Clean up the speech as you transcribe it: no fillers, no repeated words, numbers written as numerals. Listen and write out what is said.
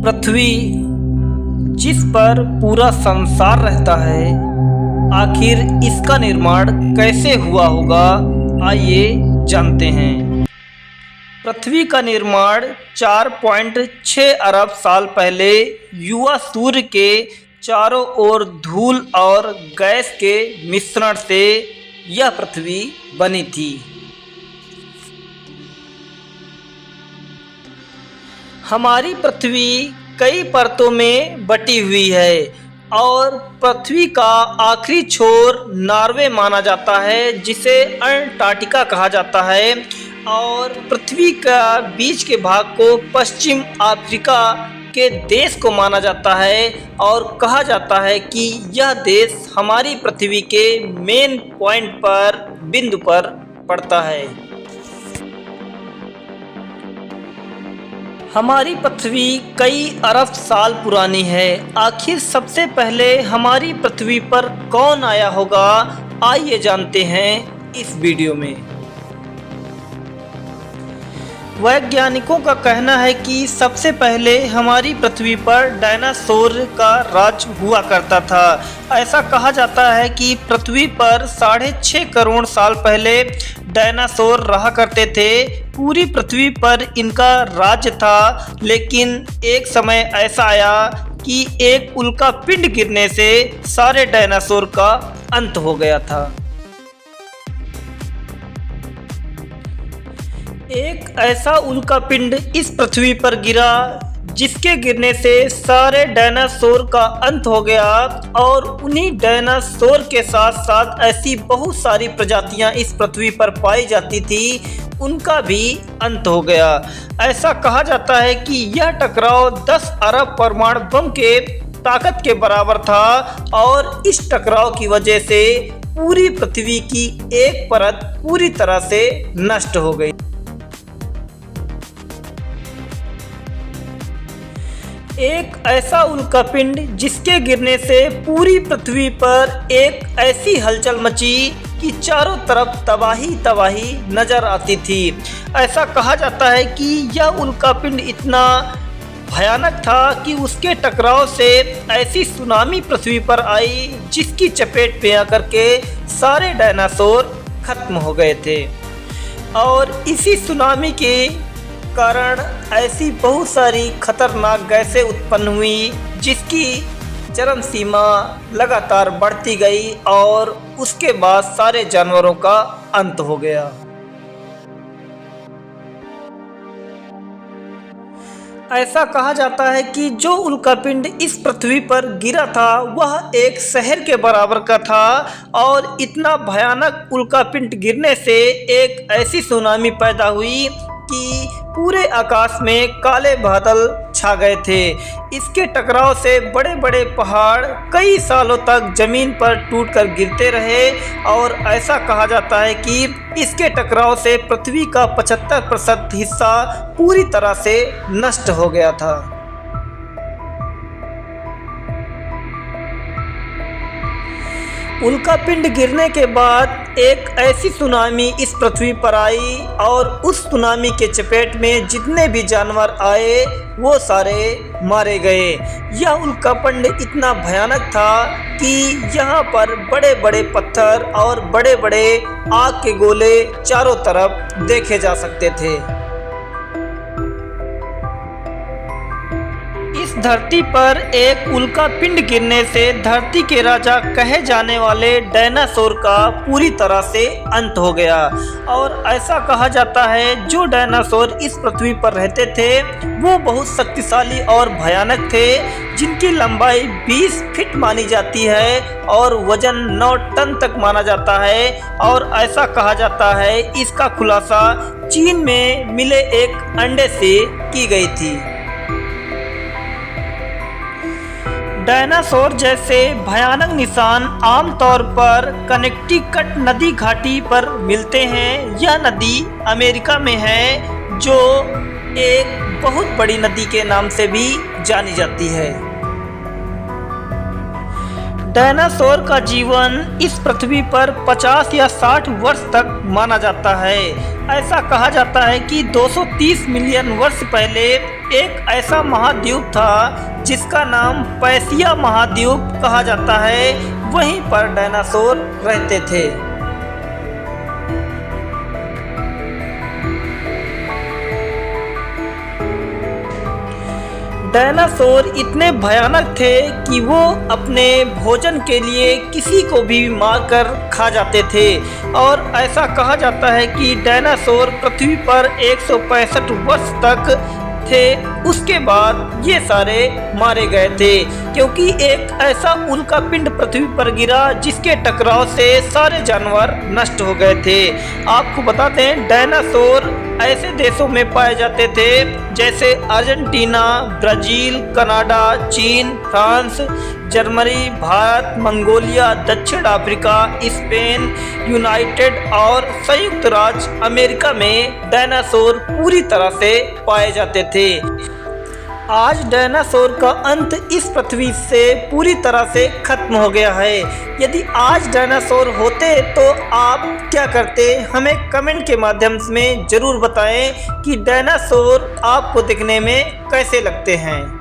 पृथ्वी जिस पर पूरा संसार रहता है, आखिर इसका निर्माण कैसे हुआ होगा, आइए जानते हैं। पृथ्वी का निर्माण 4.6 अरब साल पहले युवा सूर्य के चारों ओर धूल और गैस के मिश्रण से यह पृथ्वी बनी थी। हमारी पृथ्वी कई परतों में बटी हुई है और पृथ्वी का आखिरी छोर नॉर्वे माना जाता है, जिसे अंटार्कटिका कहा जाता है, और पृथ्वी का बीच के भाग को पश्चिम अफ्रीका के देश को माना जाता है और कहा जाता है कि यह देश हमारी पृथ्वी के मेन पॉइंट पर बिंदु पर पड़ता है। हमारी पृथ्वी कई अरब साल पुरानी है। आखिर सबसे पहले हमारी पृथ्वी पर कौन आया होगा, आइए जानते हैं इस वीडियो में। वैज्ञानिकों का कहना है कि सबसे पहले हमारी पृथ्वी पर डायनासोर का राज हुआ करता था। ऐसा कहा जाता है कि पृथ्वी पर 6.5 करोड़ साल पहले डायनासोर रहा करते थे। पूरी पृथ्वी पर इनका राज्य था, लेकिन एक समय ऐसा आया कि एक उल्का पिंड गिरने से सारे डायनासोर का अंत हो गया था। एक ऐसा उल्का पिंड इस पृथ्वी पर गिरा जिसके गिरने से सारे डायनासोर का अंत हो गया और उन्हीं डायनासोर के साथ साथ ऐसी बहुत सारी प्रजातियां इस पृथ्वी पर पाई जाती थी, उनका भी अंत हो गया। ऐसा कहा जाता है कि यह टकराव 10 अरब परमाणु बम के ताकत के बराबर था और इस टकराव की वजह से पूरी पृथ्वी की एक परत पूरी तरह से नष्ट हो गई। एक ऐसा उल्कापिंड जिसके गिरने से पूरी पृथ्वी पर एक ऐसी हलचल मची कि चारों तरफ तबाही नजर आती थी। ऐसा कहा जाता है कि यह उल्कापिंड इतना भयानक था कि उसके टकराव से ऐसी सुनामी पृथ्वी पर आई जिसकी चपेट में आकर के सारे डायनासोर खत्म हो गए थे। और इसी सुनामी के कारण ऐसी बहुत सारी खतरनाक गैसें उत्पन्न हुई जिसकी चरम सीमा लगातार बढ़ती गई और उसके बाद सारे जानवरों का अंत हो गया। ऐसा कहा जाता है कि जो उल्कापिंड इस पृथ्वी पर गिरा था वह एक शहर के बराबर का था और इतना भयानक उल्कापिंड गिरने से एक ऐसी सुनामी पैदा हुई कि पूरे आकाश में काले बादल छा गए थे। इसके टकराव से बड़े बड़े पहाड़ कई सालों तक जमीन पर टूटकर गिरते रहे और ऐसा कहा जाता है कि इसके टकराव से पृथ्वी का 75% हिस्सा पूरी तरह से नष्ट हो गया था। उल्कापिंड गिरने के बाद एक ऐसी सुनामी इस पृथ्वी पर आई और उस सुनामी के चपेट में जितने भी जानवर आए वो सारे मारे गए। यह उल्कापिंड इतना भयानक था कि यहाँ पर बड़े बड़े पत्थर और बड़े बड़े आग के गोले चारों तरफ देखे जा सकते थे। इस धरती पर एक उल्कापिंड गिरने से धरती के राजा कहे जाने वाले डायनासोर का पूरी तरह से अंत हो गया। और ऐसा कहा जाता है जो डायनासोर इस पृथ्वी पर रहते थे वो बहुत शक्तिशाली और भयानक थे, जिनकी लंबाई 20 फीट मानी जाती है और वजन 9 टन तक माना जाता है। और ऐसा कहा जाता है इसका खुलासा चीन में मिले एक अंडे से की गई थी। डायनासोर जैसे भयानक निशान आमतौर पर कनेक्टिकट नदी घाटी पर मिलते हैं। यह नदी अमेरिका में है जो एक बहुत बड़ी नदी के नाम से भी जानी जाती है। डायनासोर का जीवन इस पृथ्वी पर 50 या 60 वर्ष तक माना जाता है। ऐसा कहा जाता है कि 230 मिलियन वर्ष पहले एक ऐसा महाद्वीप था जिसका नाम पैसिया महाद्वीप कहा जाता है। वहीं पर डायनासोर रहते थे। डायनासोर इतने भयानक थे कि वो अपने भोजन के लिए किसी को भी मारकर खा जाते थे और ऐसा कहा जाता है कि डायनासोर पृथ्वी पर 165 वर्ष तक थे। उसके बाद ये सारे मारे गए थे क्योंकि एक ऐसा उल्कापिंड पृथ्वी पर गिरा जिसके टकराव से सारे जानवर नष्ट हो गए थे। आपको बता दें, डायनासोर ऐसे देशों में पाए जाते थे जैसे अर्जेंटीना, ब्राज़ील, कनाडा, चीन, फ्रांस, जर्मनी, भारत, मंगोलिया, दक्षिण अफ्रीका, स्पेन, यूनाइटेड और संयुक्त राज्य अमेरिका में डायनासोर पूरी तरह से पाए जाते थे। आज डायनासोर का अंत इस पृथ्वी से पूरी तरह से खत्म हो गया है। यदि आज डायनासोर होते तो आप क्या करते, हमें कमेंट के माध्यम में ज़रूर बताएं कि डायनासोर आपको दिखने में कैसे लगते हैं।